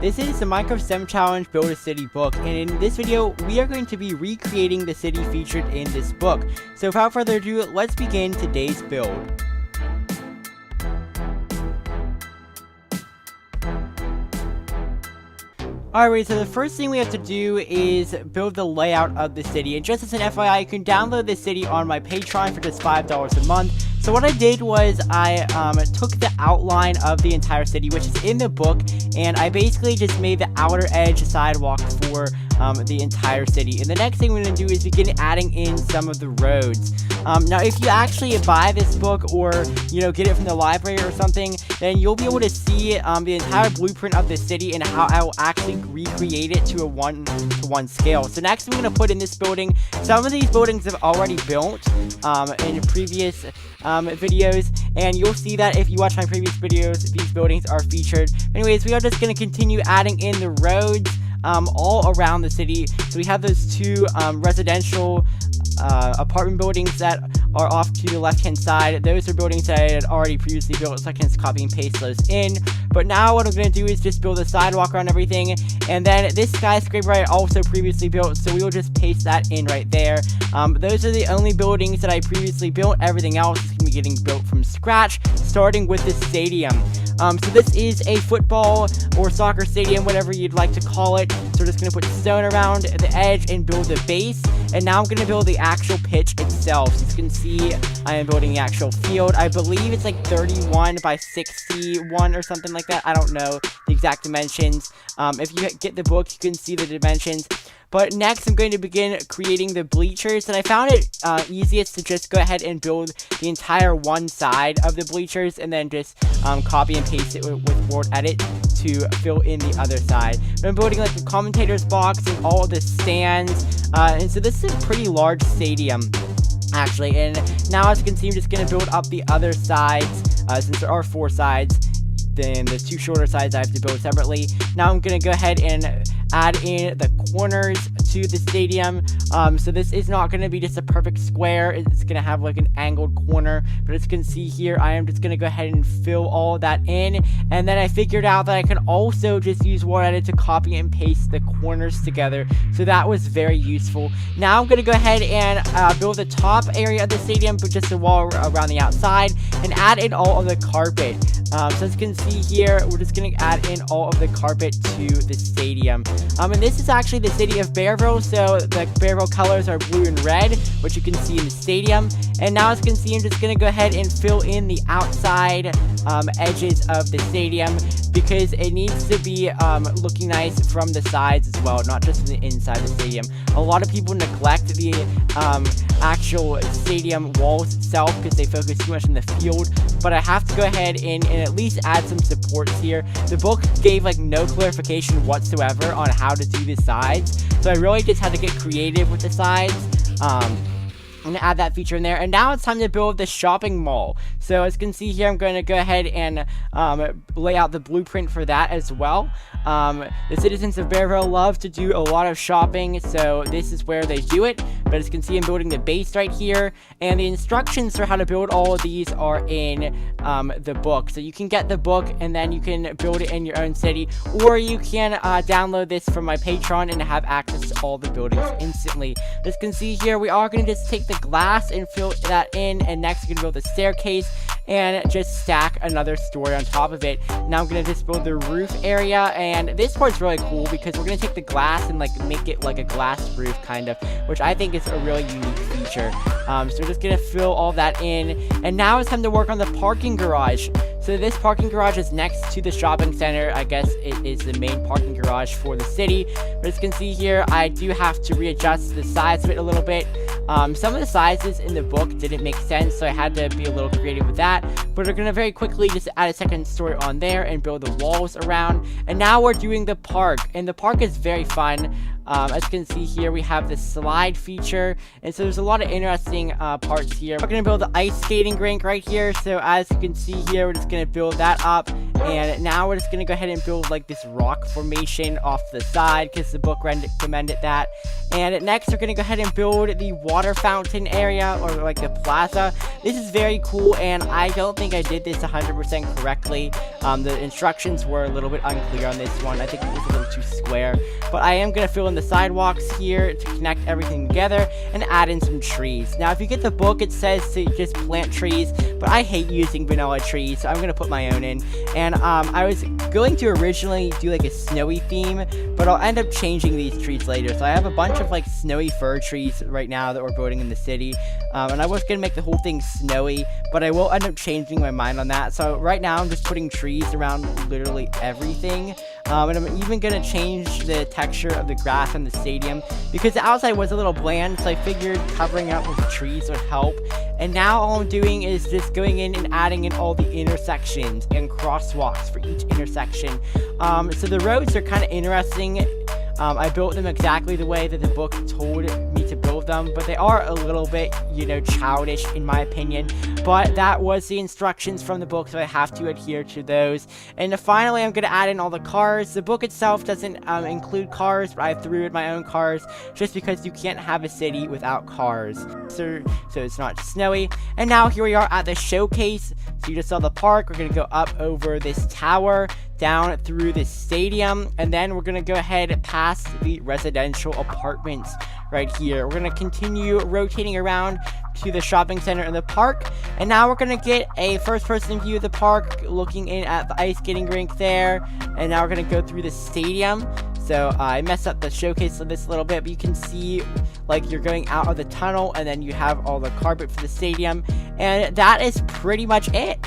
This is the Minecraft STEM Challenge Build a City book, and in this video, we are going to be recreating the city featured in this book. So without further ado, let's begin today's build. Alright, so the first thing we have to do is build the layout of the city, and just as an FYI, you can download the city on my Patreon for just $5 a month. So what I did was I took the outline of the entire city, which is in the book, and I basically just made the outer edge sidewalk for the entire city. And the next thing we're going to do is begin adding in some of the roads. Now, if you actually buy this book or, get it from the library or something, then you'll be able to see the entire blueprint of the city and how I will actually recreate it to a 1-to-1 scale. So next I'm going to put in this building. Some of these buildings have already built in previous videos, and you'll see that if you watch my previous videos, these buildings are featured. Anyways, we are just going to continue adding in the roads all around the city. So we have those two residential apartment buildings that are off to the left hand side. Those are buildings that I had already previously built, so I can just copy and paste those in. But now what I'm going to do is just build a sidewalk around everything, and then this skyscraper I also previously built, so we will just paste that in right there. Those are the only buildings that I previously built. Everything else is going to be getting built from scratch, starting with the stadium. So this is a football or soccer stadium, whatever you'd like to call it. So we're just going to put stone around the edge and build the base. And now I'm going to build the actual pitch itself. So you can see I am building the actual field. I believe it's like 31 by 61 or something like that. I don't know the exact dimensions. If you get the book, you can see the dimensions. But next, I'm going to begin creating the bleachers, and I found it easiest to just go ahead and build the entire one side of the bleachers, and then just copy and paste it with Word Edit to fill in the other side. But I'm building like the commentator's box and all of the stands, and so this is a pretty large stadium, actually. And now, as you can see, I'm just going to build up the other sides, since there are 4 sides. Then the 2 shorter sides I have to build separately. Now I'm going to go ahead and add in the corners to the stadium. So this is not going to be just a perfect square. It's going to have like an angled corner. But as you can see here, I am just going to go ahead and fill all that in. And then I figured out that I can also just use Word Edit to copy and paste the corners together. So that was very useful. Now I'm going to go ahead and build the top area of the stadium, but just a wall around the outside, and add in all of the carpet. So as you can see here, we're just going to add in all of the carpet to the stadium. And this is actually the city of Bearville, so the Bearville colors are blue and red, which you can see in the stadium. And now as you can see, I'm just going to go ahead and fill in the outside edges of the stadium, because it needs to be looking nice from the sides as well, not just from the inside of the stadium. A lot of people neglect the actual stadium walls itself because they focus too much on the field, but I have to go ahead and at least add some supports here. The book gave like no clarification whatsoever on how to do the sides, so I really just had to get creative with the sides. I'm going to add that feature in there. And now it's time to build the shopping mall. So as you can see here, I'm going to go ahead and lay out the blueprint for that as well. The citizens of Bearville love to do a lot of shopping, so this is where they do it. But as you can see, I'm building the base right here. And the instructions for how to build all of these are in the book. So you can get the book and then you can build it in your own city. Or you can download this from my Patreon and have access to all the buildings instantly. As you can see here, we are going to just take the glass and fill that in, and next we're going to build the staircase and just stack another story on top of it. Now I'm going to just build the roof area, and this part's really cool because we're going to take the glass and like make it like a glass roof kind of, which I think is a really unique feature. So we're just going to fill all that in, and now it's time to work on the parking garage. So this parking garage is next to the shopping center. I guess it is the main parking garage for the city. But as you can see here, I do have to readjust the size of it a little bit. Some of the sizes in the book didn't make sense, so I had to be a little creative with that. But we're going to very quickly just add a second story on there and build the walls around. And now we're doing the park, and the park is very fun. As you can see here, we have the slide feature, and so there's a lot of interesting parts here. We're going to build the ice skating rink right here, so as you can see here, we're just going to build that up, And now we're just gonna go ahead and build like this rock formation off the side because the book recommended that. And next we're gonna go ahead and build the water fountain area, or like the plaza. This is very cool, and I don't think I did this 100% correctly. The instructions were a little bit unclear on this one. I think it was a little too square, but I am gonna fill in the sidewalks here to connect everything together and add in some trees. Now if you get the book, it says to just plant trees, but I hate using vanilla trees, so I'm gonna put my own in. And I was going to originally do like a snowy theme, but I'll end up changing these trees later. So I have a bunch of like snowy fir trees right now that we're building in the city, and I was gonna make the whole thing snowy, but I will end up changing my mind on that. So right now I'm just putting trees around literally everything, and I'm even gonna change the texture of the grass in the stadium because the outside was a little bland, so I figured covering up with trees would help. And now all I'm doing is just going in and adding in all the intersections and crosswalks for each intersection. So the roads are kind of interesting. I built them exactly the way that the book told me to build them, but they are a little bit, you know, childish in my opinion. But that was the instructions from the book, so I have to adhere to those. And finally, I'm going to add in all the cars. The book itself doesn't include cars, but I threw in my own cars just because you can't have a city without cars. So it's not snowy. And now here we are at the showcase. So you just saw the park. We're going to go up over this tower, down through the stadium, and then we're going to go ahead past the residential apartments right here. We're going to continue rotating around to the shopping center in the park, and now we're going to get a first-person view of the park, looking in at the ice skating rink there, and now we're going to go through the stadium. So I messed up the showcase of this a little bit, but you can see like you're going out of the tunnel, and then you have all the carpet for the stadium, and that is pretty much it.